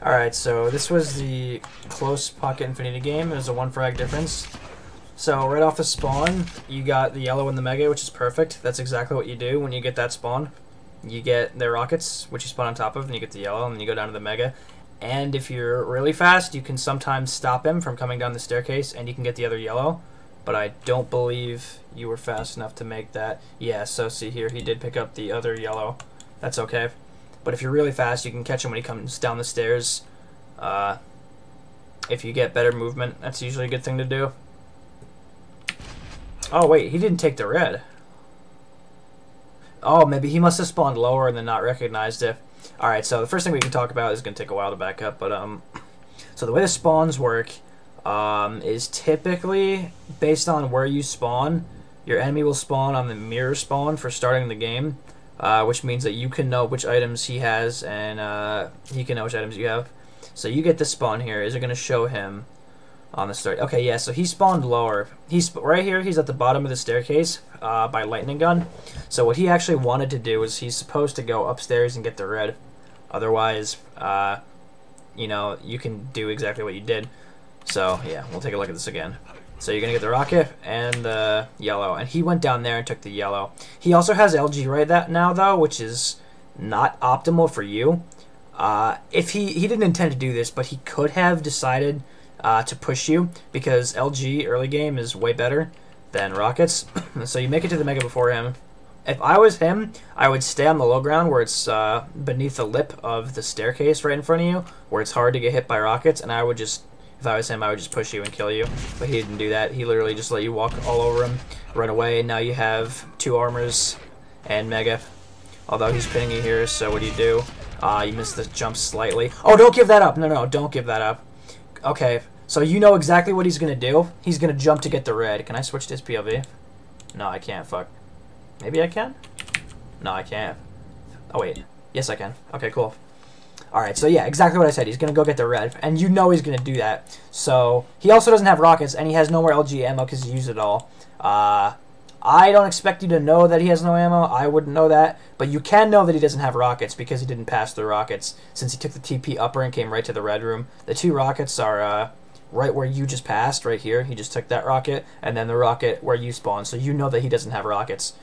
Alright, so this was the close pocket infinity game. It was a 1 frag difference. So right off the spawn, you got the yellow and the mega, which is perfect. That's exactly what you do when you get that spawn. You get the rockets, which you spawn on top of, and you get the yellow, and then you go down to the mega. And if you're really fast, you can sometimes stop him from coming down the staircase, and you can get the other yellow. But I don't believe you were fast enough to make that. Yeah, so see here, he did pick up the other yellow. That's okay. But if you're really fast, you can catch him when he comes down the stairs. If you get better movement, that's usually a good thing to do. Oh, wait, he didn't take the red. Oh, maybe he must have spawned lower and then not recognized it. Alright, so the first thing we can talk about is going to take a while to back up, but, so the way the spawns work, is typically based on where you spawn. Your enemy will spawn on the mirror spawn for starting the game, which means that you can know which items he has, and, he can know which items you have. So you get this spawn here. Is it going to show him on the start? Okay, yeah, so he spawned lower. He's right here. He's at the bottom of the staircase by lightning gun. So what he actually wanted to do is he's supposed to go upstairs and get the red. Otherwise, you know, you can do exactly what you did. So, yeah, we'll take a look at this again. So you're going to get the rocket and the yellow. And he went down there and took the yellow. He also has LG right now, though, which is not optimal for you. If he didn't intend to do this, but he could have decided to push you, because LG early game is way better than rockets. So you make it to the mega before him. If I was him, I would stay on the low ground where it's beneath the lip of the staircase right in front of you, where it's hard to get hit by rockets, and I would just, if I was him, I would just push you and kill you. But he didn't do that. He literally just let you walk all over him, run away, and now you have 2 armors and mega. Although he's pinning you here, so what do? You missed the jump slightly. Oh, don't give that up. No, don't give that up. Okay, so you know exactly what he's going to do. He's going to jump to get the red. Can I switch to his POV? No, I can't. Fuck. Maybe I can? No, I can't. Oh, wait. Yes, I can. Okay, cool. Alright, so yeah, exactly what I said. He's going to go get the red, and you know he's going to do that. So, he also doesn't have rockets, and he has no more LG ammo because he used it all. I don't expect you to know that he has no ammo. I wouldn't know that. But you can know that he doesn't have rockets because he didn't pass the rockets, since he took the TP upper and came right to the red room. The 2 rockets are right where you just passed, right here. He just took that rocket, and then the rocket where you spawned. So you know that he doesn't have rockets.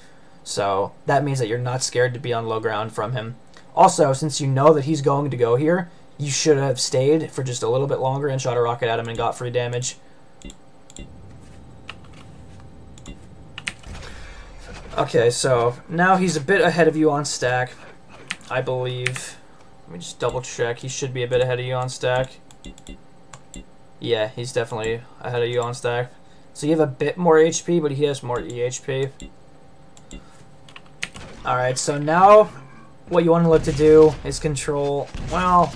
So that means that you're not scared to be on low ground from him. Also, since you know that he's going to go here, you should have stayed for just a little bit longer and shot a rocket at him and got free damage. Okay, so now he's a bit ahead of you on stack, I believe. Let me just double check. He should be a bit ahead of you on stack. Yeah, he's definitely ahead of you on stack. So you have a bit more HP, but he has more EHP. Alright, so now what you want to look to do is control, well,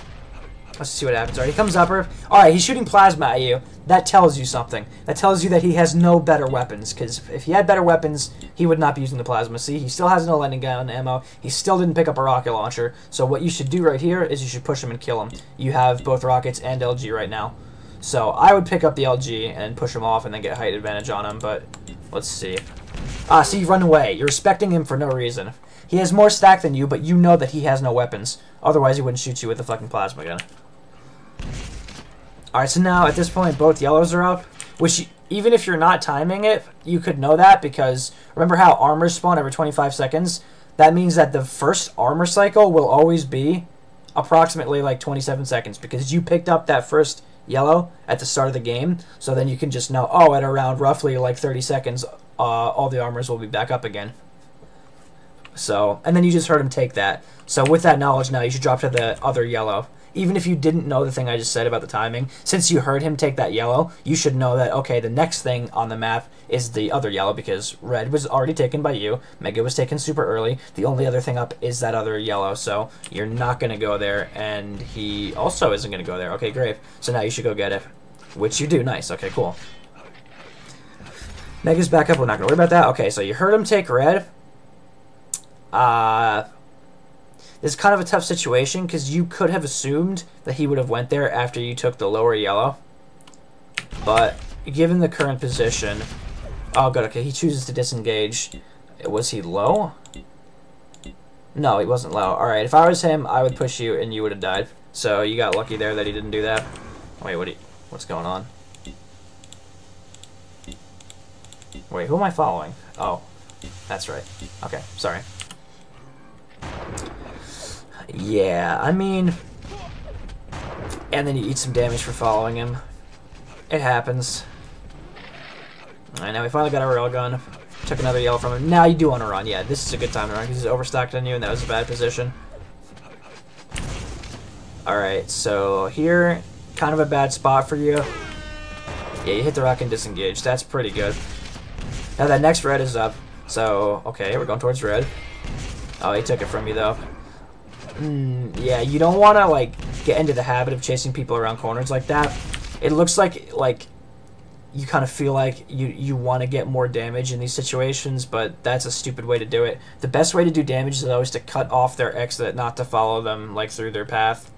let's see what happens. Alright, he comes upper. Alright, he's shooting plasma at you. That tells you something. That tells you that he has no better weapons, because if he had better weapons, he would not be using the plasma. See, he still has no lightning gun ammo. He still didn't pick up a rocket launcher. So what you should do right here is you should push him and kill him. You have both rockets and LG right now. So I would pick up the LG and push him off and then get height advantage on him, but let's see. See, you run away. You're respecting him for no reason. He has more stack than you, but you know that he has no weapons. Otherwise, he wouldn't shoot you with a fucking plasma gun. Alright, so now, at this point, both yellows are up. Which, even if you're not timing it, you could know that, because remember how armors spawn every 25 seconds? That means that the first armor cycle will always be approximately, like, 27 seconds, because you picked up that first yellow at the start of the game, so then you can just know, oh, at around roughly, like, 30 seconds, all the armors will be back up again. So, and then you just heard him take that. So with that knowledge now, you should drop to the other yellow. Even if you didn't know the thing I just said about the timing, since you heard him take that yellow, you should know that, okay, the next thing on the map is the other yellow, because red was already taken by you, mega was taken super early, the only other thing up is that other yellow, so you're not going to go there, and he also isn't going to go there. Okay, great. So now you should go get it, which you do. Nice. Okay, cool. Mega's back up. We're not going to worry about that. Okay, so you heard him take red. This is kind of a tough situation because you could have assumed that he would have went there after you took the lower yellow. But given the current position, oh good, okay, he chooses to disengage. Was he low? No, he wasn't low. Alright, if I was him, I would push you and you would have died. So you got lucky there that he didn't do that. Wait, what's going on? Wait, who am I following? Oh, that's right. Okay, sorry. Yeah, I mean... And then you eat some damage for following him. It happens. Alright, now we finally got our railgun. Took another yellow from him. Now you do want to run. Yeah, this is a good time to run because he's overstocked on you and that was a bad position. Alright, so here, kind of a bad spot for you. Yeah, you hit the rock and disengage. That's pretty good. Now that next red is up. So, okay, we're going towards red. Oh, he took it from you though. Yeah, you don't want to like get into the habit of chasing people around corners like that. It looks like you kind of feel like you want to get more damage in these situations, but that's a stupid way to do it. The best way to do damage is always to cut off their exit, not to follow them like through their path.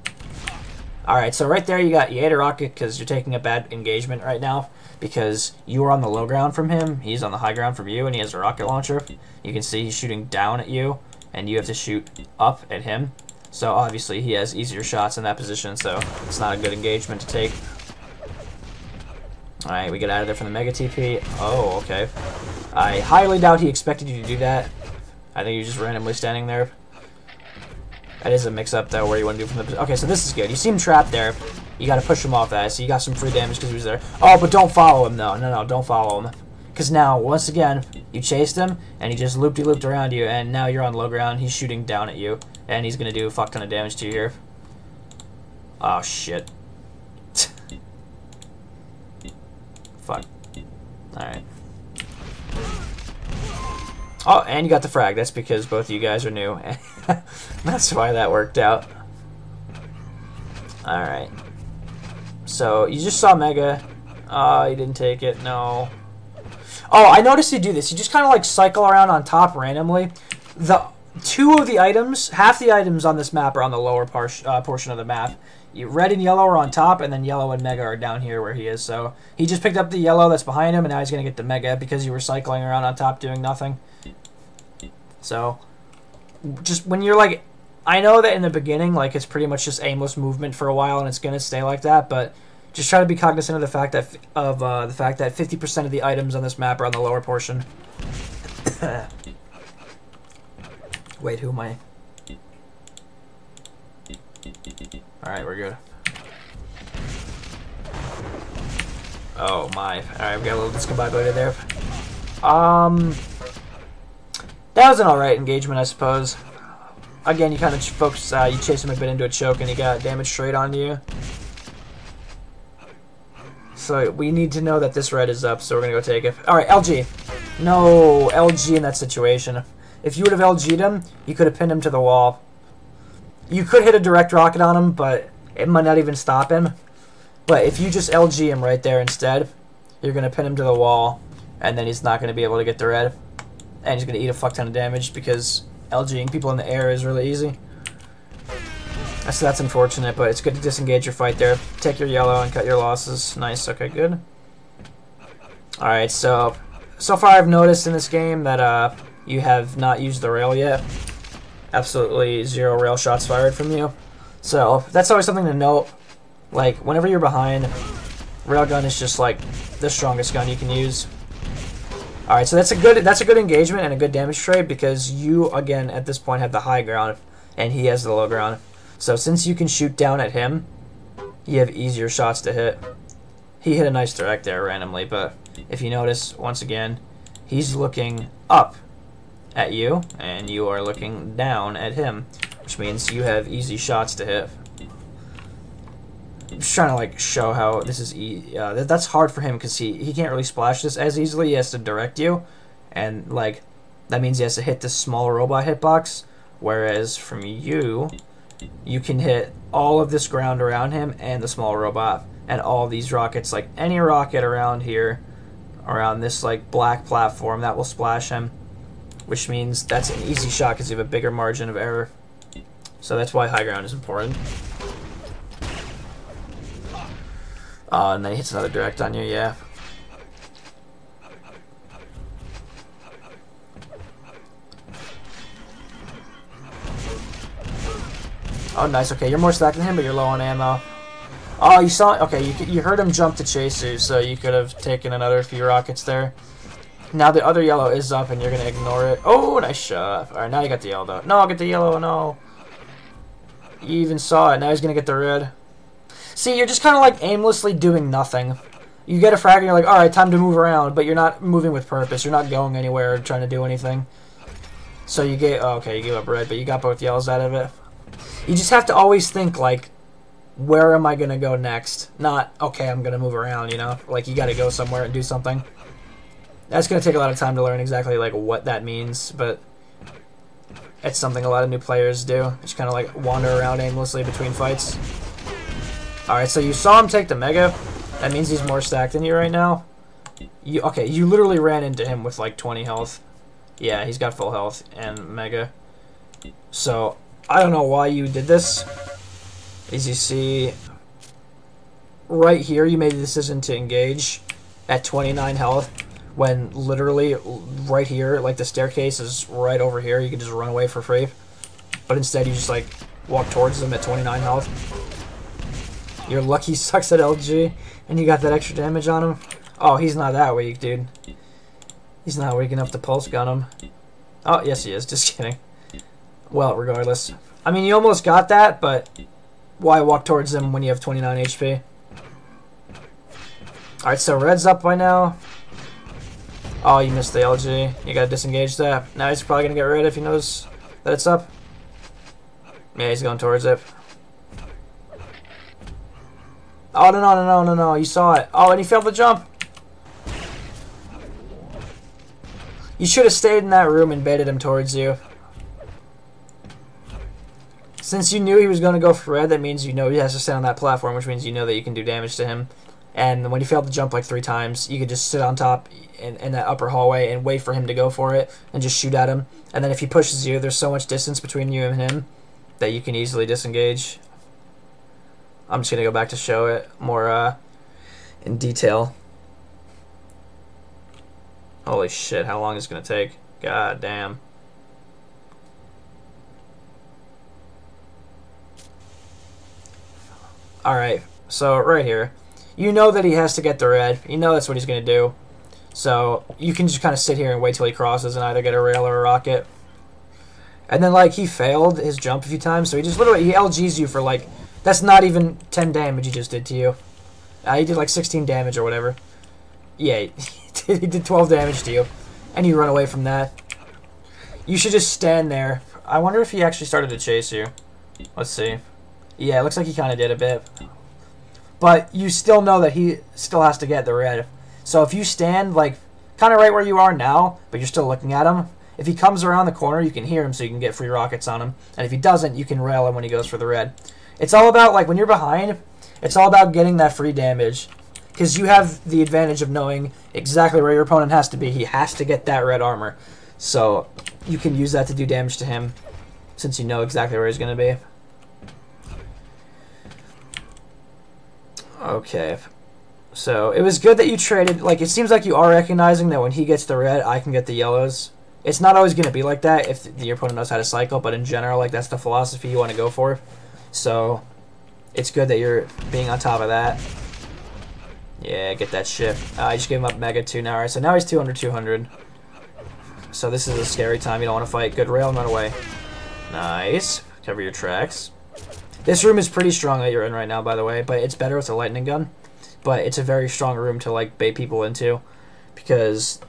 Alright, so right there you ate a rocket because you're taking a bad engagement right now because you are on the low ground from him, he's on the high ground from you, and he has a rocket launcher. You can see he's shooting down at you, and you have to shoot up at him. So obviously he has easier shots in that position, so it's not a good engagement to take. Alright, we get out of there from the Mega TP. Oh, okay. I highly doubt he expected you to do that. I think you're just randomly standing there. That is a mix-up, though, where you want to do from the... Okay, so this is good. You see him trapped there. You got to push him off that, so you got some free damage because he was there. Oh, but don't follow him, though. No, don't follow him. Because now, once again, you chased him, and he just looped around you, and now you're on low ground. He's shooting down at you, and he's going to do a fuck ton of damage to you here. Oh, shit. Fuck. Alright. Oh, and you got the frag. That's because both of you guys are new. That's why that worked out. Alright. So, you just saw Mega. You didn't take it. No. Oh, I noticed you do this. You just kind of like cycle around on top randomly. Half the items on this map are on the lower portion of the map. Red and yellow are on top, and then yellow and Mega are down here where he is. So he just picked up the yellow that's behind him, and now he's going to get the Mega because you were cycling around on top doing nothing. So, just when you're like... I know that in the beginning, like, it's pretty much just aimless movement for a while, and it's going to stay like that, but just try to be cognizant of the fact that 50% of the items on this map are on the lower portion. Wait, who am I? Alright, we're good. Oh my. Alright, we got a little discombobulated there. That was an alright engagement, I suppose. Again, you kind of focus, you chase him a bit into a choke and he got damage straight onto you. So we need to know that this red is up, so we're gonna go take it. Alright, LG. No, LG in that situation. If you would have LG'd him, you could have pinned him to the wall. You could hit a direct rocket on him, but it might not even stop him. But if you just LG him right there instead, you're going to pin him to the wall, and then he's not going to be able to get the red. And he's going to eat a fuck ton of damage because LGing people in the air is really easy. So that's unfortunate, but it's good to disengage your fight there. Take your yellow and cut your losses. Nice, okay, good. Alright, so far I've noticed in this game that you have not used the rail yet. Absolutely 0 rail shots fired from you. So that's always something to note. Like, whenever you're behind, railgun is just like the strongest gun you can use. Alright, so that's a good engagement and a good damage trade because you, again, at this point have the high ground and he has the low ground. So since you can shoot down at him, you have easier shots to hit. He hit a nice direct there randomly, but if you notice, once again, he's looking up at you, and you are looking down at him, which means you have easy shots to hit. I'm just trying to like show how this is that's hard for him because he can't really splash this as easily. He has to direct you, and like that means he has to hit this small robot hitbox, whereas from you can hit all of this ground around him and the small robot and all these rockets. Like any rocket around here, around this like black platform, that will splash him. Which means that's an easy shot because you have a bigger margin of error. So that's why high ground is important. And then he hits another direct on you, yeah. Oh, nice. Okay, you're more stacked than him, but you're low on ammo. Oh, you saw... Okay, you heard him jump to chase you, so you could have taken another few rockets there. Now the other yellow is up, and you're going to ignore it. Oh, nice shot. Alright, now you got the yellow, though. No, I'll get the yellow, no. You even saw it. Now he's going to get the red. See, you're just kind of, like, aimlessly doing nothing. You get a frag, and you're like, alright, time to move around, but you're not moving with purpose. You're not going anywhere or trying to do anything. So you get... Oh, okay, you gave up red, but you got both yellows out of it. You just have to always think, like, where am I going to go next? Not, okay, I'm going to move around, you know? Like, you got to go somewhere and do something. That's going to take a lot of time to learn exactly, like, what that means, but it's something a lot of new players do. Just kind of, like, wander around aimlessly between fights. Alright, so you saw him take the Mega. That means he's more stacked than you right now. Okay, you literally ran into him with, like, 20 health. Yeah, he's got full health and Mega. So, I don't know why you did this. As you see, right here, you made the decision to engage at 29 health. When literally right here, like the staircase is right over here, you can just run away for free. But instead you just like walk towards them at 29 health. You're lucky he sucks at LG and you got that extra damage on him. Oh, he's not that weak, dude. He's not weak enough to pulse gun him. Oh, yes he is, just kidding. Well, regardless. I mean, you almost got that, but why walk towards him when you have 29 HP? Alright, so red's up by now. Oh, you missed the LG. You gotta disengage that. Now he's probably gonna get red if he knows that it's up. Yeah, he's going towards it. Oh, no. You saw it. Oh, and he failed the jump. You should have stayed in that room and baited him towards you. Since you knew he was gonna go for red, that means you know he has to stand on that platform, which means you know that you can do damage to him. And when he failed to jump like 3 times, you could just sit on top in that upper hallway and wait for him to go for it and just shoot at him. And then if he pushes you, there's so much distance between you and him that you can easily disengage. I'm just going to go back to show it more in detail. Holy shit, how long is it going to take? God damn. Alright, so right here. You know that he has to get the red. You know that's what he's going to do. So you can just kind of sit here and wait till he crosses and either get a rail or a rocket. And then, like, he failed his jump a few times, so he just literally, he LGs you for, like, that's not even 10 damage he just did to you. He did, like, 16 damage or whatever. Yeah, he did 12 damage to you. And you run away from that. You should just stand there. I wonder if he actually started to chase you. Let's see. Yeah, it looks like he kind of did a bit. But you still know that he still has to get the red. So if you stand, like, kind of right where you are now, but you're still looking at him, if he comes around the corner, you can hear him so you can get free rockets on him. And if he doesn't, you can rail him when he goes for the red. It's all about, like, when you're behind, it's all about getting that free damage. Because you have the advantage of knowing exactly where your opponent has to be. He has to get that red armor. So you can use that to do damage to him, since you know exactly where he's going to be. Okay, so it was good that you traded. Like, it seems like you are recognizing that when he gets the red, I can get the yellows. It's not always going to be like that if your opponent knows how to cycle, but in general, like, that's the philosophy you want to go for. So it's good that you're being on top of that. Yeah, get that shit. I just gave him up Mega 2 now. Alright, so now he's 200. So this is a scary time. You don't want to fight. Good rail and run away. Nice. Cover your tracks. This room is pretty strong that you're in right now, by the way, but it's better with a lightning gun. But it's a very strong room to, like, bait people into, because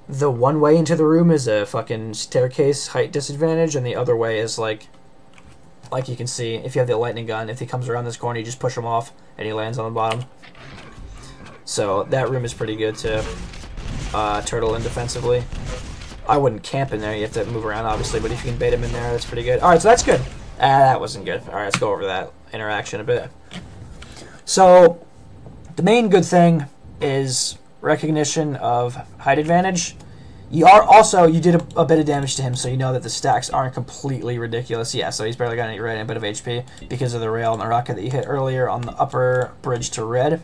the one way into the room is a fucking staircase height disadvantage, and the other way is, like you can see, if you have the lightning gun, if he comes around this corner, you just push him off, and he lands on the bottom. So that room is pretty good to turtle in defensively. I wouldn't camp in there, you have to move around, obviously, but if you can bait him in there, that's pretty good. Alright, so that's good. That wasn't good. Alright, let's go over that interaction a bit. So, the main good thing is recognition of height advantage. You did a bit of damage to him, so you know that the stacks aren't completely ridiculous. Yeah, so he's barely got any red and a bit of HP because of the rail and the rocket that you hit earlier on the upper bridge to red.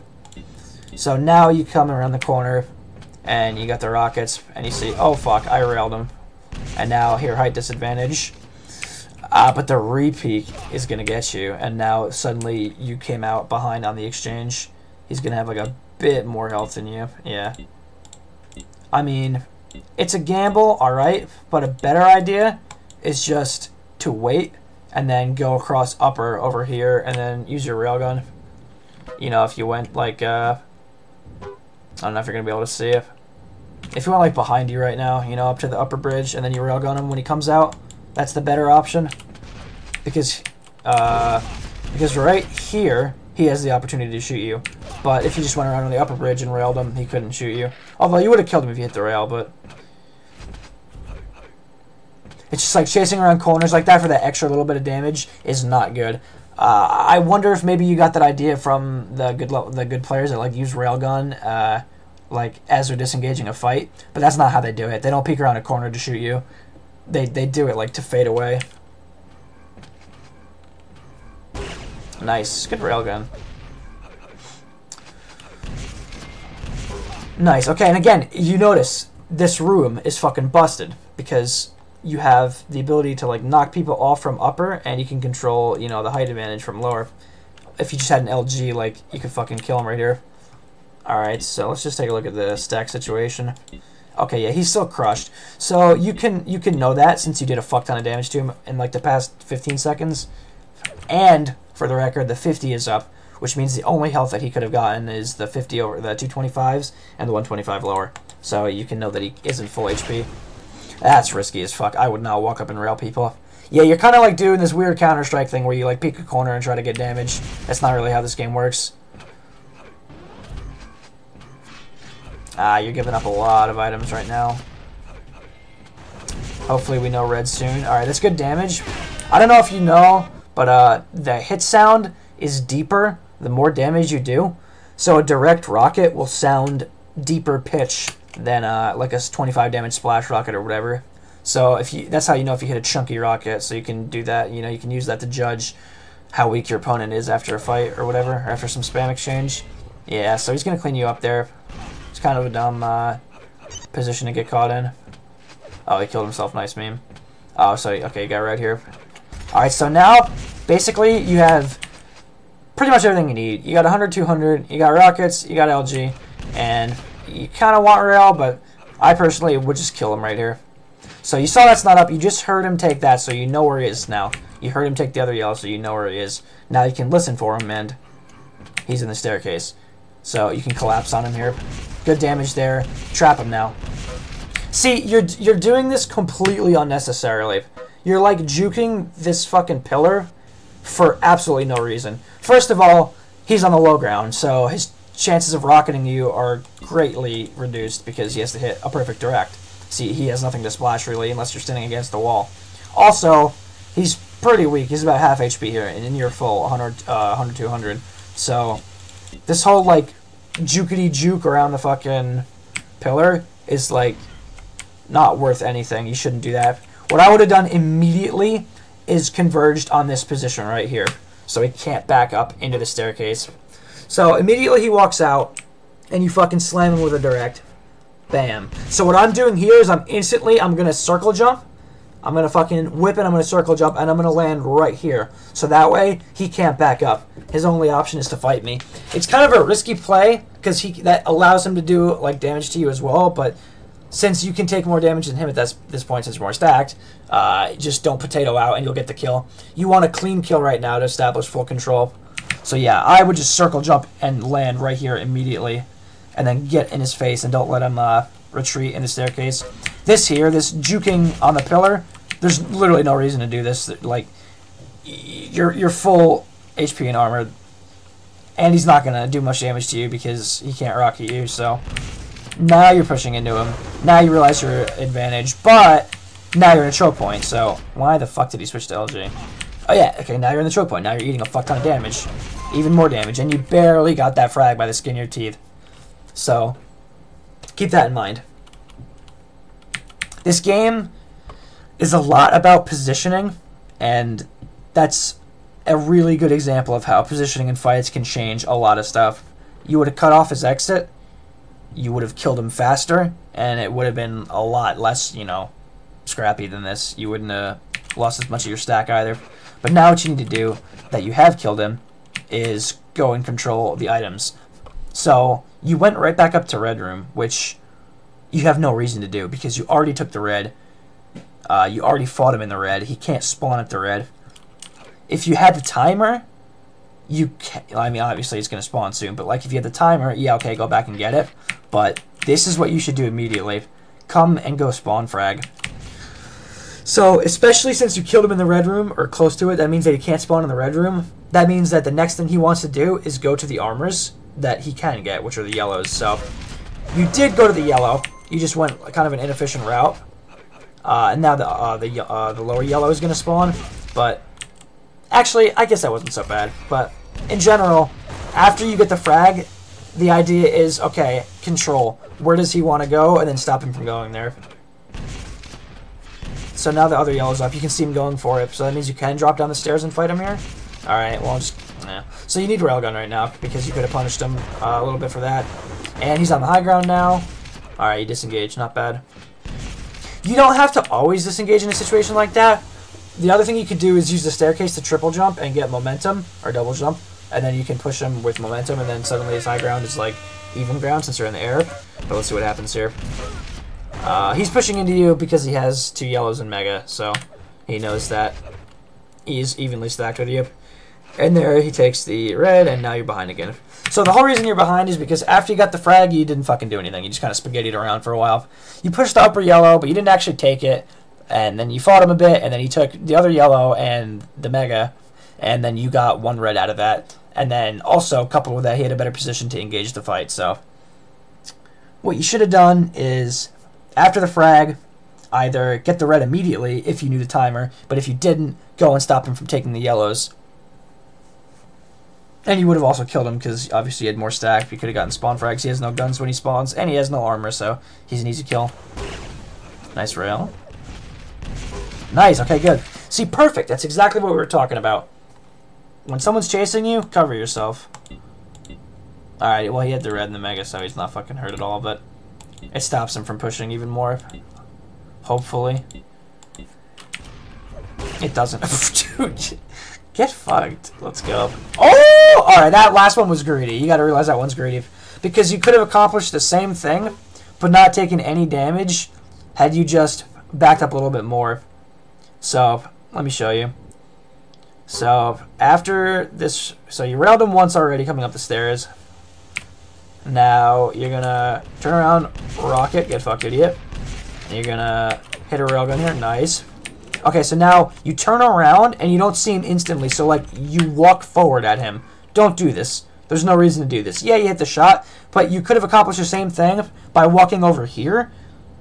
So now you come around the corner, and you got the rockets, and you see, oh fuck, I railed him. And now here, height disadvantage. But the repeat is going to get you, and now suddenly you came out behind on the exchange. He's going to have like a bit more health than you. Yeah. I mean, it's a gamble, alright, but a better idea is just to wait and then go across upper over here and then use your railgun. You know, if you went like, I don't know if you're going to be able to see it. If you went like behind you right now, you know, up to the upper bridge and then you railgun him when he comes out, that's the better option. Because right here, he has the opportunity to shoot you. But if you just went around on the upper bridge and railed him, he couldn't shoot you. Although you would have killed him if you hit the rail, but... It's just like chasing around corners like that for that extra little bit of damage is not good. I wonder if maybe you got that idea from the good players that like use railgun like as they're disengaging a fight, but that's not how they do it. They don't peek around a corner to shoot you. They do it like to fade away. Nice, good railgun. Nice. Okay, and again, you notice this room is fucking busted because you have the ability to like knock people off from upper, and you can control, you know, the height advantage from lower. If you just had an LG, like, you could fucking kill him right here. Alright, so let's just take a look at the stack situation. Okay, yeah, he's still crushed. So you can know that since you did a fuck ton of damage to him in like the past 15 seconds. And for the record, the 50 is up, which means the only health that he could have gotten is the 50 over the 225s and the 125 lower. So you can know that he isn't full HP. That's risky as fuck. I would not walk up and rail people. Yeah, you're kind of like doing this weird Counter-Strike thing where you like peek a corner and try to get damage. That's not really how this game works. You're giving up a lot of items right now. Hopefully we know red soon. Alright, that's good damage. I don't know if you know, but the hit sound is deeper the more damage you do. So a direct rocket will sound deeper pitch than like a 25 damage splash rocket or whatever. So if you, that's how you know if you hit a chunky rocket. So you can do that. You know, you can use that to judge how weak your opponent is after a fight or whatever, or after some spam exchange. Yeah, so he's gonna clean you up there. It's kind of a dumb position to get caught in. Oh, he killed himself. Nice meme. Oh, so okay, you got right here. All right, so now basically you have pretty much everything you need. You got 100, 200. You got rockets. You got LG, and you kind of want rail, but I personally would just kill him right here. So you saw that's not up. You just heard him take that, so you know where he is now. You heard him take the other yellow, so you know where he is. Now you can listen for him, and he's in the staircase. So you can collapse on him here. Good damage there. Trap him now. See, you're doing this completely unnecessarily. You're like juking this fucking pillar for absolutely no reason. First of all, he's on the low ground, so his chances of rocketing you are greatly reduced because he has to hit a perfect direct. See, he has nothing to splash really unless you're standing against the wall. Also, he's pretty weak. He's about half HP here, and in your full 100, 200. So this whole like jukety juke around the fucking pillar is like not worth anything. You shouldn't do that. What I would have done immediately is converged on this position right here, so he can't back up into the staircase. So immediately he walks out, and you fucking slam him with a direct. Bam. So what I'm doing here is I'm going to circle jump. I'm going to fucking whip it, I'm going to circle jump, and I'm going to land right here. So that way, he can't back up. His only option is to fight me. It's kind of a risky play, because that allows him to do like damage to you as well, but since you can take more damage than him at this point since you're more stacked, just don't potato out and you'll get the kill. You want a clean kill right now to establish full control. So yeah, I would just circle jump and land right here immediately, and then get in his face and don't let him retreat in the staircase. This juking on the pillar, there's literally no reason to do this. Like, you're full HP and armor, and he's not gonna do much damage to you because he can't rocket you. So now you're pushing into him. Now you realize your advantage, but now you're in a choke point. So why the fuck did he switch to LG? Oh yeah, okay, now you're in the choke point. Now you're eating a fuck ton of damage, even more damage, and you barely got that frag by the skin of your teeth. So keep that in mind. This game is a lot about positioning, and that's a really good example of how positioning in fights can change a lot of stuff. You would have cut off his exit, you would have killed him faster, and it would have been a lot less, you know, scrappy than this. You wouldn't have lost as much of your stack either. But now what you need to do, that you have killed him, is go and control the items. So you went right back up to red room, which you have no reason to do because you already took the red. You already fought him in the red. He can't spawn at the red. If you had the timer, you can, I mean, obviously it's going to spawn soon, but like if you had the timer, yeah, okay, go back and get it. But this is what you should do immediately. Come and go spawn frag. So, especially since you killed him in the red room, or close to it, that means that he can't spawn in the red room. That means that the next thing he wants to do is go to the armors that he can get, which are the yellows. So, you did go to the yellow. You just went kind of an inefficient route. And now the lower yellow is going to spawn. But, actually, I guess that wasn't so bad. But, in general, after you get the frag, the idea is, okay, control. Where does he want to go? And then stop him from going there. So now the other yellow's up. You can see him going for it. So that means you can drop down the stairs and fight him here. Alright, well, just... yeah. So you need railgun right now, because you could have punished him a little bit for that. And he's on the high ground now. Alright, you disengage. Not bad. You don't have to always disengage in a situation like that. The other thing you could do is use the staircase to triple jump and get momentum, or double jump. And then you can push him with momentum, and then suddenly his high ground is like even ground since you're in the air. But let's see what happens here. He's pushing into you because he has 2 yellows in Mega, so he knows that he's evenly stacked with you. And there he takes the red, and now you're behind again. So the whole reason you're behind is because after you got the frag, you didn't fucking do anything. You just kind of spaghettied around for a while. You pushed the upper yellow, but you didn't actually take it. And then you fought him a bit, and then he took the other yellow and the Mega, and then you got 1 red out of that. And then also, coupled with that, he had a better position to engage the fight. So what you should have done is, after the frag, either get the red immediately if you knew the timer, but if you didn't, go and stop him from taking the yellows. And you would have also killed him because obviously he had more stack. You could have gotten spawn frags. He has no guns when he spawns, and he has no armor, so he's an easy kill. Nice rail. Nice, okay, good. See, perfect. That's exactly what we were talking about. When someone's chasing you, cover yourself. Alright, well, he had the red and the Mega, so he's not fucking hurt at all, but it stops him from pushing even more. Hopefully. It doesn't. Dude, get fucked. Let's go. Oh! Alright, that last one was greedy. You gotta realize that one's greedy. Because you could have accomplished the same thing, but not taken any damage, had you just backed up a little bit more. So, let me show you. So, after this... So, you railed him once already coming up the stairs. Now, you're gonna turn around, rocket, get fucked, idiot. And you're gonna hit a railgun here, nice. Okay, so now you turn around and you don't see him instantly, so like you walk forward at him. Don't do this. There's no reason to do this. Yeah, you hit the shot, but you could have accomplished the same thing by walking over here.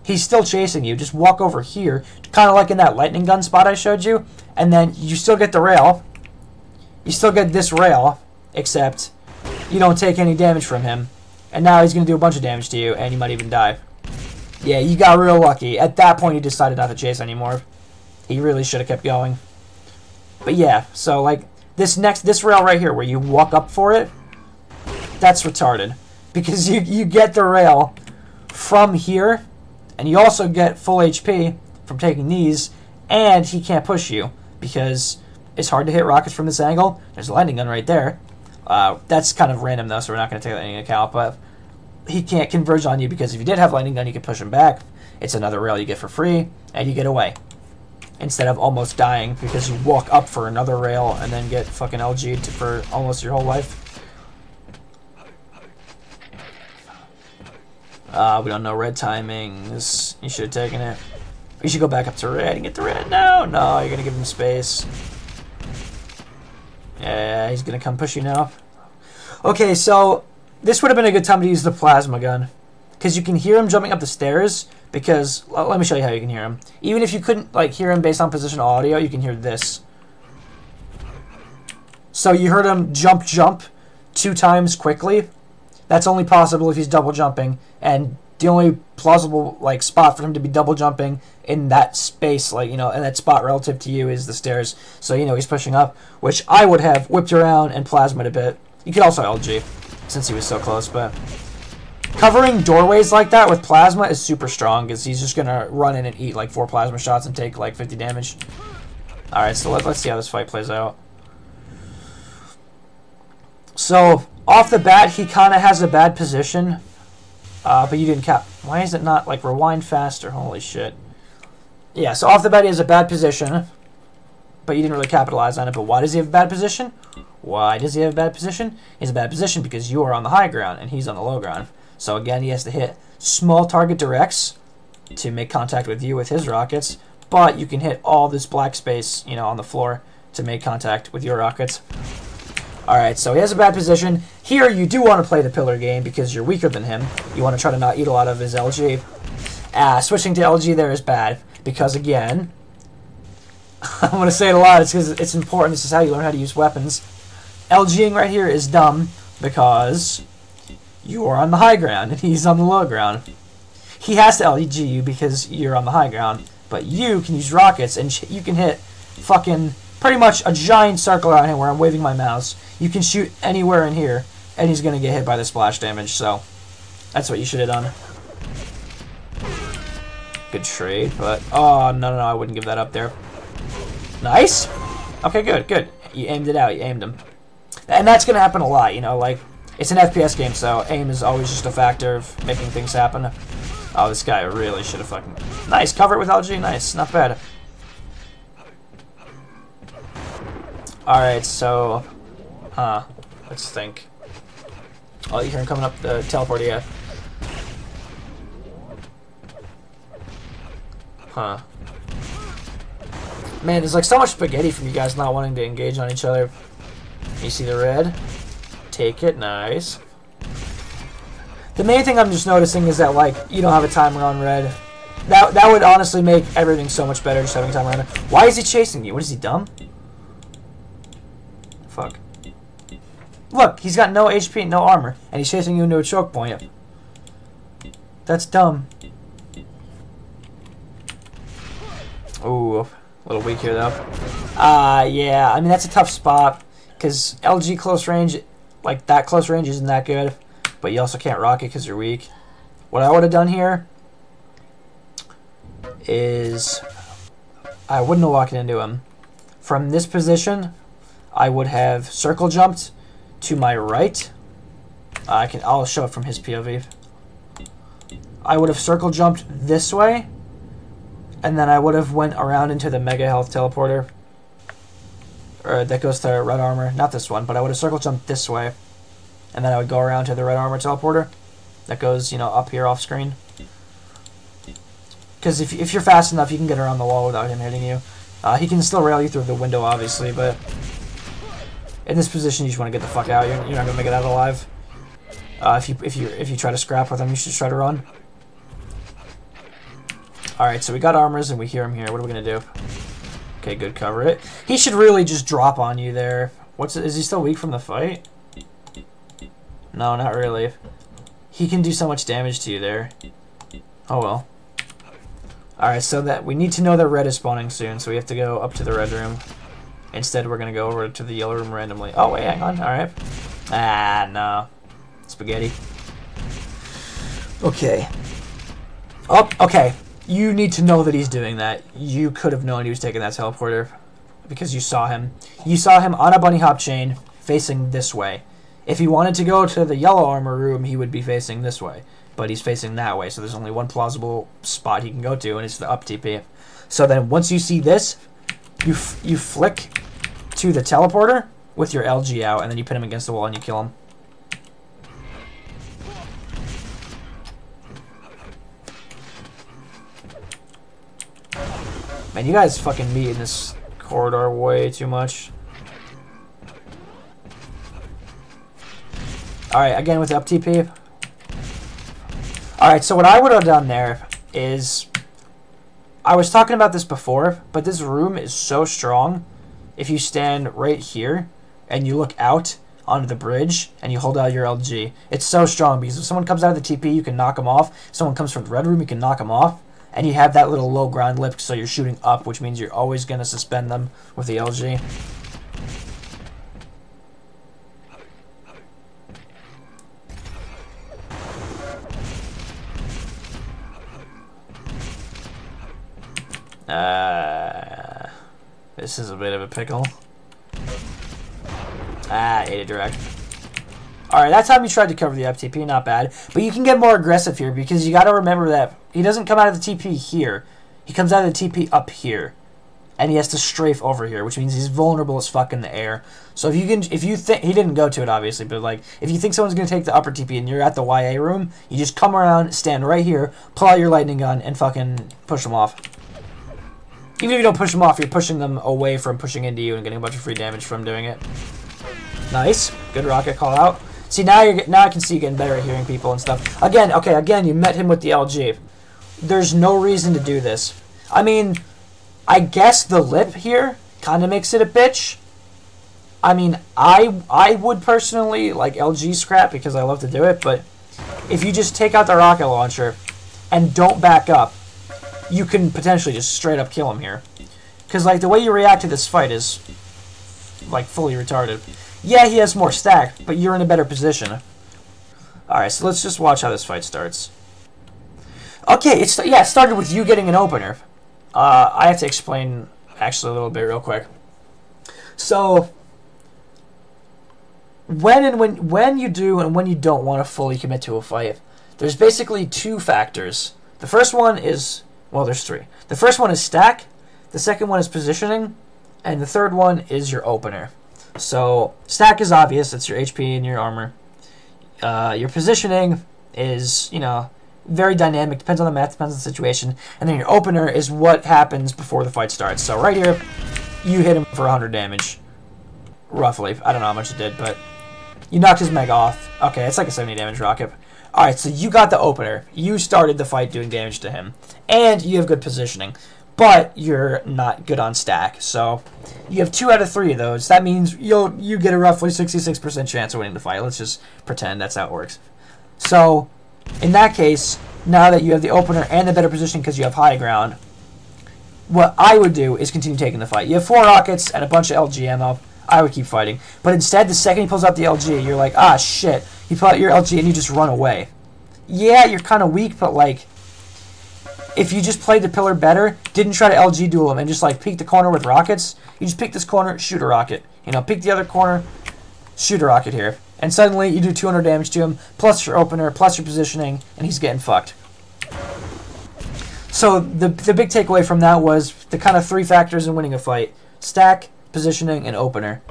He's still chasing you. Just walk over here, kind of like in that lightning gun spot I showed you, and then you still get the rail. You still get this rail, except you don't take any damage from him. And now he's going to do a bunch of damage to you, and you might even die. Yeah, you got real lucky. At that point, he decided not to chase anymore. He really should have kept going. But yeah, so like this rail right here, where you walk up for it, that's retarded. Because you get the rail from here, and you also get full HP from taking these, and he can't push you, because it's hard to hit rockets from this angle. There's a lightning gun right there. That's kind of random, though, so we're not going to take that into account, but he can't converge on you, because if you did have lightning gun, you could push him back. It's another rail you get for free, and you get away. Instead of almost dying, because you walk up for another rail, and then get fucking LG'd for almost your whole life. We don't know red timings. You should have taken it. You should go back up to red and get the red. No, you're going to give him space. Yeah, he's going to come push you now. Okay, so this would have been a good time to use the plasma gun. Because you can hear him jumping up the stairs. Because, let me show you how you can hear him. Even if you couldn't like hear him based on positional audio, you can hear this. So you heard him jump 2 times quickly. That's only possible if he's double jumping. And the only plausible like spot for him to be double jumping in that space, like, you know, and that spot relative to you is the stairs. So, you know, he's pushing up, which I would have whipped around and plasma'd a bit. You could also LG, since he was so close, but covering doorways like that with plasma is super strong, because he's just going to run in and eat like 4 plasma shots and take like 50 damage. Alright, so let's see how this fight plays out. So, off the bat, he kind of has a bad position. But you didn't cap. Why is it not, like, rewind faster? Holy shit. Yeah, so off the bat, he has a bad position. But you didn't really capitalize on it. But why does he have a bad position? Why does he have a bad position? He has a bad position because you are on the high ground and he's on the low ground. So again, he has to hit small target directs to make contact with you with his rockets. But you can hit all this black space, you know, on the floor to make contact with your rockets. Alright, so he has a bad position. Here, you do want to play the pillar game because you're weaker than him. You want to try to not eat a lot of his LG. Switching to LG there is bad because, again, I'm going to say it a lot. It's because it's important. This is how you learn how to use weapons. LGing right here is dumb because you are on the high ground and he's on the low ground. He has to LG you because you're on the high ground, but you can use rockets and you can hit fucking pretty much a giant circle around him where I'm waving my mouse. You can shoot anywhere in here and he's going to get hit by the splash damage, so that's what you should have done. Good trade, but oh, no, I wouldn't give that up there. Nice. Okay, good. You aimed it out. You aimed him. And that's going to happen a lot, you know, like, it's an FPS game, so aim is always just a factor of making things happen. Oh, this guy really should have fucking... Nice, cover it with LG, nice, not bad. Alright, so... let's think. Oh, you hear him coming up the teleport, yeah. Man, there's like so much spaghetti from you guys not wanting to engage on each other. You see the red? Take it, nice. The main thing I'm just noticing is that, like, you don't have a timer on red. That would honestly make everything so much better, just having a timer on red. Why is he chasing you? What is he, dumb? Fuck. Look, he's got no HP, no armor, and he's chasing you into a choke point. That's dumb. Ooh, a little weak here, though. Yeah, I mean, that's a tough spot, because LG close range, like, that close range isn't that good, but you also can't rock it because you're weak. What I would have done here is I wouldn't have walked into him. From this position, I would have circle jumped to my right. I'll show it from his POV. I would have circle jumped this way, and then I would have went around into the Mega Health teleporter. Or that goes to red armor. Not this one, but I would have circle jumped this way. And then I would go around to the red armor teleporter. That goes, you know, up here off screen. Because if you're fast enough, you can get around the wall without him hitting you. He can still rail you through the window, obviously, but in this position, you just want to get the fuck out. You're not gonna make it out alive. If you try to scrap with him, you should try to run. All right, so we got armors and we hear him here. What are we gonna do? Okay, good, cover it. He should really just drop on you there. Is he still weak from the fight? No, not really. He can do so much damage to you there. Oh well. Alright, so that we need to know that red is spawning soon, so we have to go up to the red room. Instead, we're gonna go over to the yellow room randomly. Oh wait, hang on. Alright. Ah, no. Spaghetti. Okay. Oh, okay. You need to know that he's doing that. You could have known he was taking that teleporter because you saw him. You saw him on a bunny hop chain facing this way. If he wanted to go to the yellow armor room, he would be facing this way. But he's facing that way, so there's only one plausible spot he can go to, and it's the up TP. So then once you see this, you flick to the teleporter with your LG out, and then you pin him against the wall and you kill him. Man, you guys fucking meet in this corridor way too much. Alright, again with the up TP. Alright, so what I would have done there is... I was talking about this before, but this room is so strong. If you stand right here and you look out onto the bridge and you hold out your LG, it's so strong because if someone comes out of the TP, you can knock them off. If someone comes from the red room, you can knock them off. And you have that little low ground lift, so you're shooting up, which means you're always going to suspend them with the LG. This is a bit of a pickle. Ah, ate it direct. Alright, that time you tried to cover the FTP, not bad. But you can get more aggressive here because you gotta remember that he doesn't come out of the TP here. He comes out of the TP up here. And he has to strafe over here, which means he's vulnerable as fuck in the air. So if you think, he didn't go to it obviously, but like, if you think someone's gonna take the upper TP and you're at the YA room, you just come around, stand right here, pull out your lightning gun, and fucking push them off. Even if you don't push them off, you're pushing them away from pushing into you and getting a bunch of free damage from doing it. Nice, good rocket call out. See, now I can see you getting better at hearing people and stuff. Again, okay, again, you met him with the LG. There's no reason to do this. I mean, I guess the lip here kind of makes it a bitch. I mean, I would personally like LG scrap because I love to do it, but if you just take out the rocket launcher and don't back up, you can potentially just straight up kill him here. Because like the way you react to this fight is like fully retarded. Yeah, he has more stack, but you're in a better position. Alright, so let's just watch how this fight starts. Okay, it started with you getting an opener. I have to explain actually a little bit real quick. So, when you do and when you don't want to fully commit to a fight, there's basically two factors. The first one is, well, there's three. The first one is stack, the second one is positioning, and the third one is your opener. So, stack is obvious, it's your HP and your armor. Your positioning is, you know, very dynamic, depends on the map, depends on the situation. And then your opener is what happens before the fight starts. So right here, you hit him for 100 damage. Roughly. I don't know how much it did, but you knocked his mega off. Okay, it's like a 70 damage rocket. Alright, so you got the opener. You started the fight doing damage to him. And you have good positioning. But you're not good on stack. So you have 2 out of 3 of those. That means you get a roughly 66% chance of winning the fight. Let's just pretend that's how it works. So in that case, now that you have the opener and the better position because you have high ground, what I would do is continue taking the fight. You have 4 rockets and a bunch of LG ammo. I would keep fighting. But instead, the second he pulls out the LG, you're like, ah, shit. You pull out your LG and you just run away. Yeah, you're kind of weak, but like, if you just played the pillar better, didn't try to LG duel him, and just like peek the corner with rockets, you just peek this corner, shoot a rocket. You know, peek the other corner, shoot a rocket here. And suddenly you do 200 damage to him, plus your opener, plus your positioning, and he's getting fucked. So the big takeaway from that was the kind of 3 factors in winning a fight: stack, positioning, and opener.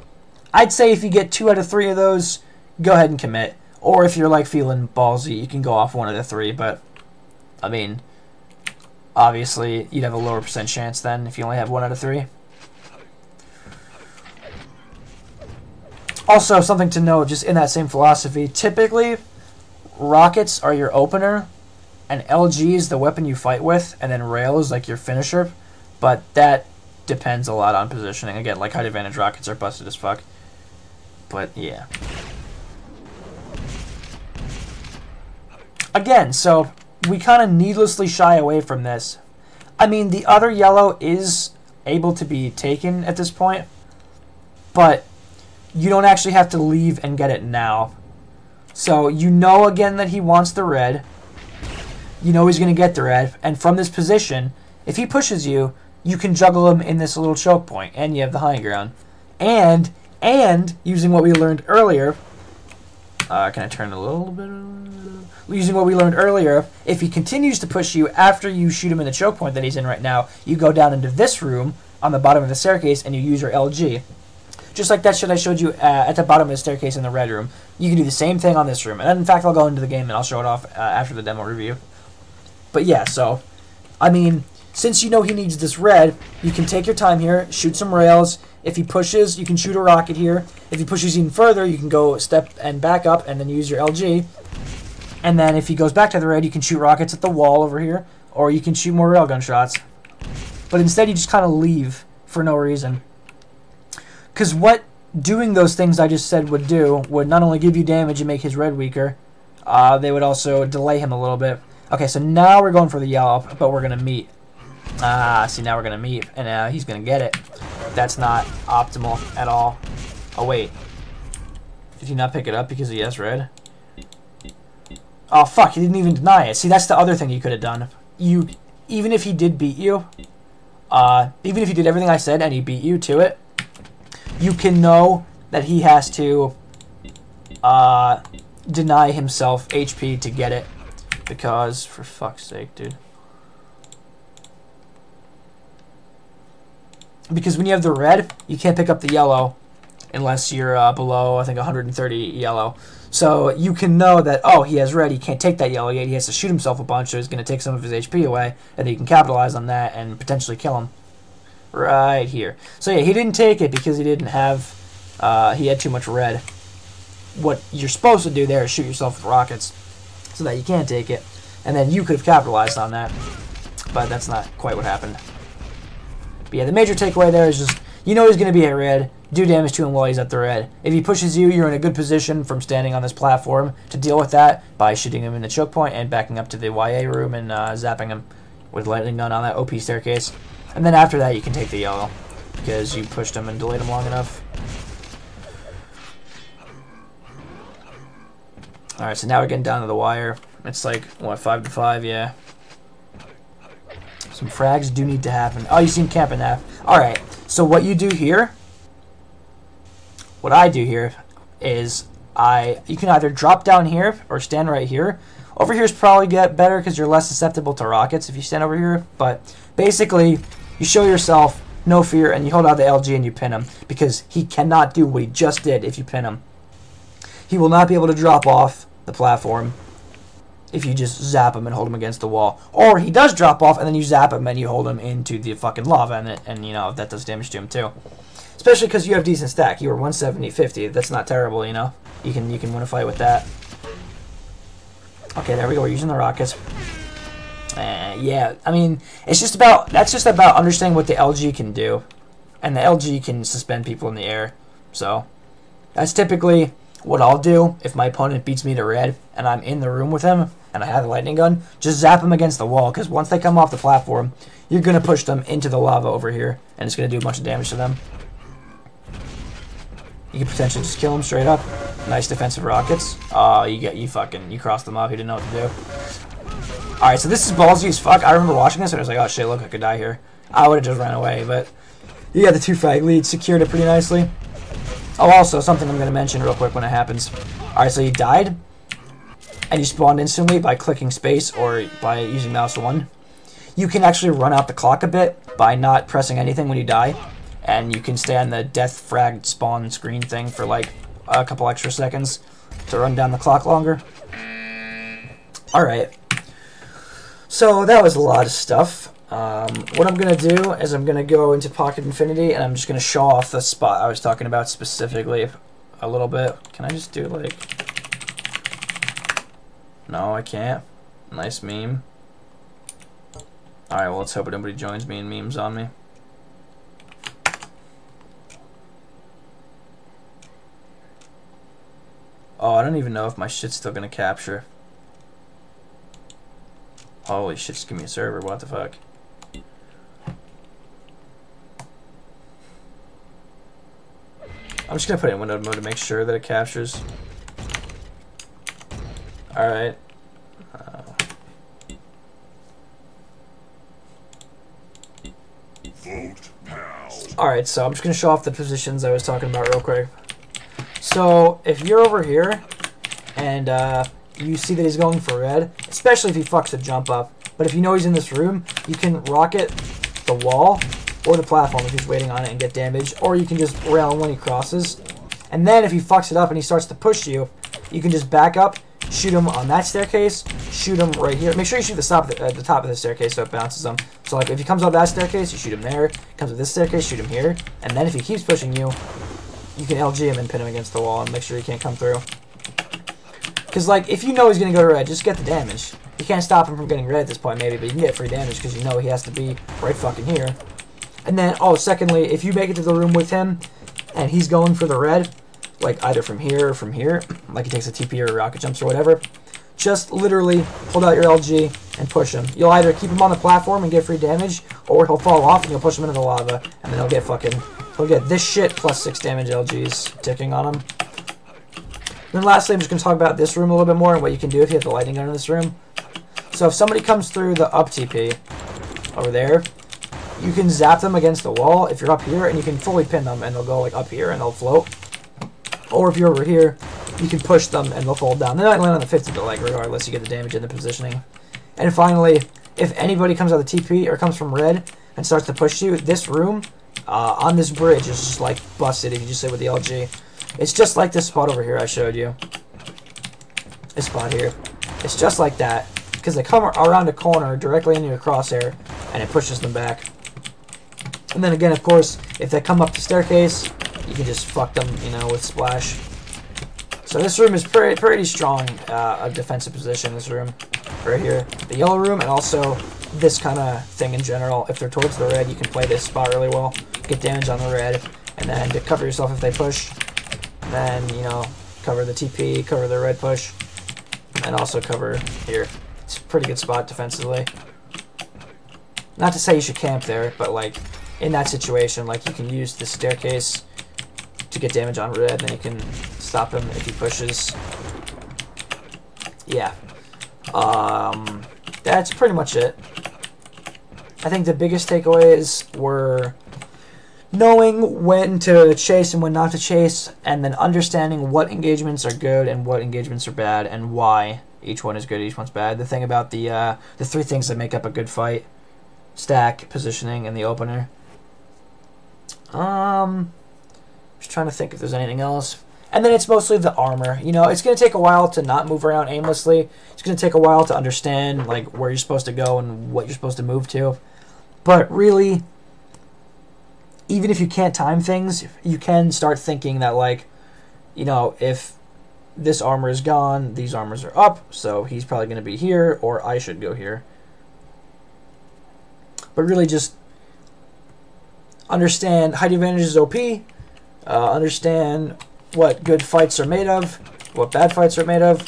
I'd say if you get 2 out of 3 of those, go ahead and commit. Or if you're like feeling ballsy, you can go off one of the 3, but I mean, obviously you'd have a lower % chance then if you only have 1 out of 3. Also, something to note, just in that same philosophy, typically rockets are your opener, and LG is the weapon you fight with, and then rail is like your finisher, but that depends a lot on positioning. Again, like height advantage rockets are busted as fuck, but yeah. Again, so we kind of needlessly shy away from this. I mean, the other yellow is able to be taken at this point, but you don't actually have to leave and get it now. So you know again that he wants the red. You know he's going to get the red. And from this position, if he pushes you, you can juggle him in this little choke point. And you have the high ground. And using what we learned earlier, can I turn a little bit? Using what we learned earlier, if he continues to push you after you shoot him in the choke point that he's in right now, you go down into this room on the bottom of the staircase and you use your LG. Just like that shit I showed you at the bottom of the staircase in the red room. You can do the same thing on this room. And in fact, I'll go into the game and I'll show it off after the demo review. But yeah, so, I mean, since you know he needs this red, you can take your time here, shoot some rails. If he pushes, you can shoot a rocket here. If he pushes even further, you can go step and back up and then use your LG. And then if he goes back to the red, you can shoot rockets at the wall over here, or you can shoot more railgun shots. But instead, you just kind of leave for no reason. Because what doing those things I just said would do would not only give you damage and make his red weaker, they would also delay him a little bit. Okay, so now we're going for the yellow, but we're going to meet. See, now we're going to meet, and he's going to get it. That's not optimal at all. Oh, wait. Did he not pick it up because he has red? Oh, fuck, he didn't even deny it. See, that's the other thing you could have done. Even if he did beat you, even if you did everything I said and he beat you to it, you can know that he has to deny himself HP to get it. Because, for fuck's sake, dude. Because when you have the red, you can't pick up the yellow unless you're below, I think, 130 yellow. So you can know that, oh, he has red, he can't take that yellow yet, he has to shoot himself a bunch, so he's going to take some of his HP away, and then you can capitalize on that and potentially kill him. Right here. So yeah, he didn't take it because he didn't have, he had too much red. What you're supposed to do there is shoot yourself with rockets so that you can take it, and then you could have capitalized on that, but that's not quite what happened. But yeah, the major takeaway there is just, you know he's going to be at red, do damage to him while he's at the red. If he pushes you, you're in a good position from standing on this platform to deal with that by shooting him in the choke point and backing up to the YA room and zapping him with lightning gun on that OP staircase. And then after that, you can take the yellow because you pushed him and delayed him long enough. Alright, so now we're getting down to the wire. It's like, what, 5 to 5, yeah. Some frags do need to happen. Oh, you see him camping that. Alright, so what you do here, what I do here is you can either drop down here or stand right here. Over here is probably better because you're less susceptible to rockets if you stand over here. But basically, you show yourself no fear and you hold out the LG and you pin him because he cannot do what he just did if you pin him. He will not be able to drop off the platform if you just zap him and hold him against the wall. Or he does drop off and then you zap him and you hold him into the fucking lava and you know, that does damage to him too. Especially because you have decent stack. You were 170, 50. That's not terrible, you know. You can win a fight with that. Okay, there we go. We're using the rockets. Yeah, I mean, that's just about understanding what the LG can do, and the LG can suspend people in the air. So that's typically what I'll do if my opponent beats me to red and I'm in the room with him and I have a lightning gun. Just zap him against the wall because once they come off the platform, you're gonna push them into the lava over here, and it's gonna do a bunch of damage to them. You can potentially just kill him straight up. Nice defensive rockets. You crossed them off. You didn't know what to do. Alright, so this is ballsy as fuck. I remember watching this and I was like, oh shit, look, I could die here. I would have just ran away, but you got the 2 frag lead, secured it pretty nicely. Oh, also, something I'm going to mention real quick when it happens. Alright, so you died, and you spawned instantly by clicking space or by using mouse 1. You can actually run out the clock a bit by not pressing anything when you die. And you can stay on the death frag spawn screen thing for like a couple extra seconds to run down the clock longer. Alright. So that was a lot of stuff. What I'm going to do is I'm going to go into Pocket Infinity and I'm just going to show off the spot I was talking about specifically a little bit. Can I just do like... No, I can't. Nice meme. Alright, well let's hope nobody joins me and memes on me. Oh, I don't even know if my shit's still gonna capture. Holy shit, just give me a server, what the fuck. I'm just gonna put it in window mode to make sure that it captures. Alright. Alright, so I'm just gonna show off the positions I was talking about real quick. So, if you're over here, and you see that he's going for red, especially if he fucks the jump up, but if you know he's in this room, you can rocket the wall, or the platform if he's waiting on it and get damage, or you can just rail him when he crosses. And then if he fucks it up and he starts to push you, you can just back up, shoot him on that staircase, shoot him right here. Make sure you shoot the top of the staircase so it bounces him. So like if he comes up that staircase, you shoot him there. Comes up this staircase, shoot him here. And then if he keeps pushing you, you can LG him and pin him against the wall and make sure he can't come through. Because, like, if you know he's going to go to red, just get the damage. You can't stop him from getting red at this point, maybe, but you can get free damage because you know he has to be right fucking here. And then, oh, secondly, if you make it to the room with him and he's going for the red, like either from here or from here, like he takes a TP or rocket jumps or whatever, just literally hold out your LG and push him. You'll either keep him on the platform and get free damage, or he'll fall off and you'll push him into the lava, and then he'll get this shit plus 6 damage LGs ticking on him. Then lastly, I'm just going to talk about this room a little bit more and what you can do if you have the lightning gun in this room. So if somebody comes through the up TP over there, you can zap them against the wall if you're up here, and you can fully pin them, and they'll go like up here and they'll float. Or if you're over here, you can push them and they'll fall down. They might land on the 50, but like regardless, you get the damage in the positioning. And finally, if anybody comes out of the TP or comes from red and starts to push you, this room on this bridge is just like busted if you just sit with the LG. It's just like this spot over here I showed you. This spot here. It's just like that because they come around a corner directly into your crosshair and it pushes them back. And then again, of course, if they come up the staircase, you can just fuck them, you know, with splash. So this room is pretty strong, a defensive position, this room right here. The yellow room, and also this kind of thing in general. If they're towards the red, you can play this spot really well. Get damage on the red, and then to cover yourself if they push. And then, you know, cover the TP, cover the red push, and also cover here. It's a pretty good spot defensively. Not to say you should camp there, but like, in that situation, like, you can use the staircase to get damage on red, then you can stop him if he pushes. Yeah. That's pretty much it. I think the biggest takeaways were knowing when to chase and when not to chase, and then understanding what engagements are good and what engagements are bad, and why each one is good, each one's bad. The thing about the 3 things that make up a good fight: stack, positioning, and the opener. Just trying to think if there's anything else. And then it's mostly the armor. You know, it's going to take a while to not move around aimlessly. It's going to take a while to understand like where you're supposed to go and what you're supposed to move to. But really, even if you can't time things, you can start thinking that, like, you know, if this armor is gone, these armors are up, so he's probably going to be here, or I should go here. But really just understand height advantage is OP. Understand what good fights are made of, what bad fights are made of.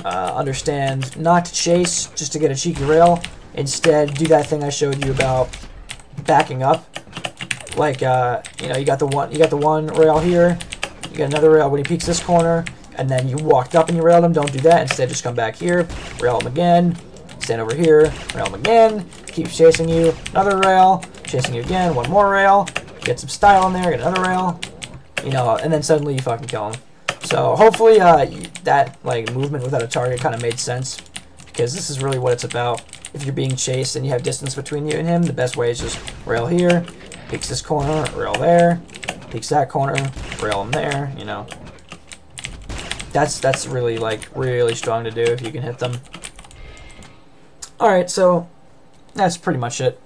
Understand not to chase just to get a cheeky rail. Instead, do that thing I showed you about backing up. Like, you know, you got the one rail here, you got another rail when he peeks this corner, and then you walked up and you railed him. Don't do that. Instead, just come back here, rail him again, stand over here, rail him again, keep chasing you, another rail, chasing you again, one more rail, get some style in there, get another rail, you know, and then suddenly you fucking kill him. So hopefully that like movement without a target kind of made sense, because this is really what it's about. If you're being chased and you have distance between you and him, the best way is just rail here, peeks this corner, rail there, peeks that corner, rail him there, you know. That's really, like, really strong to do if you can hit them. Alright, so that's pretty much it.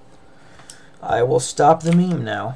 I will stop the meme now.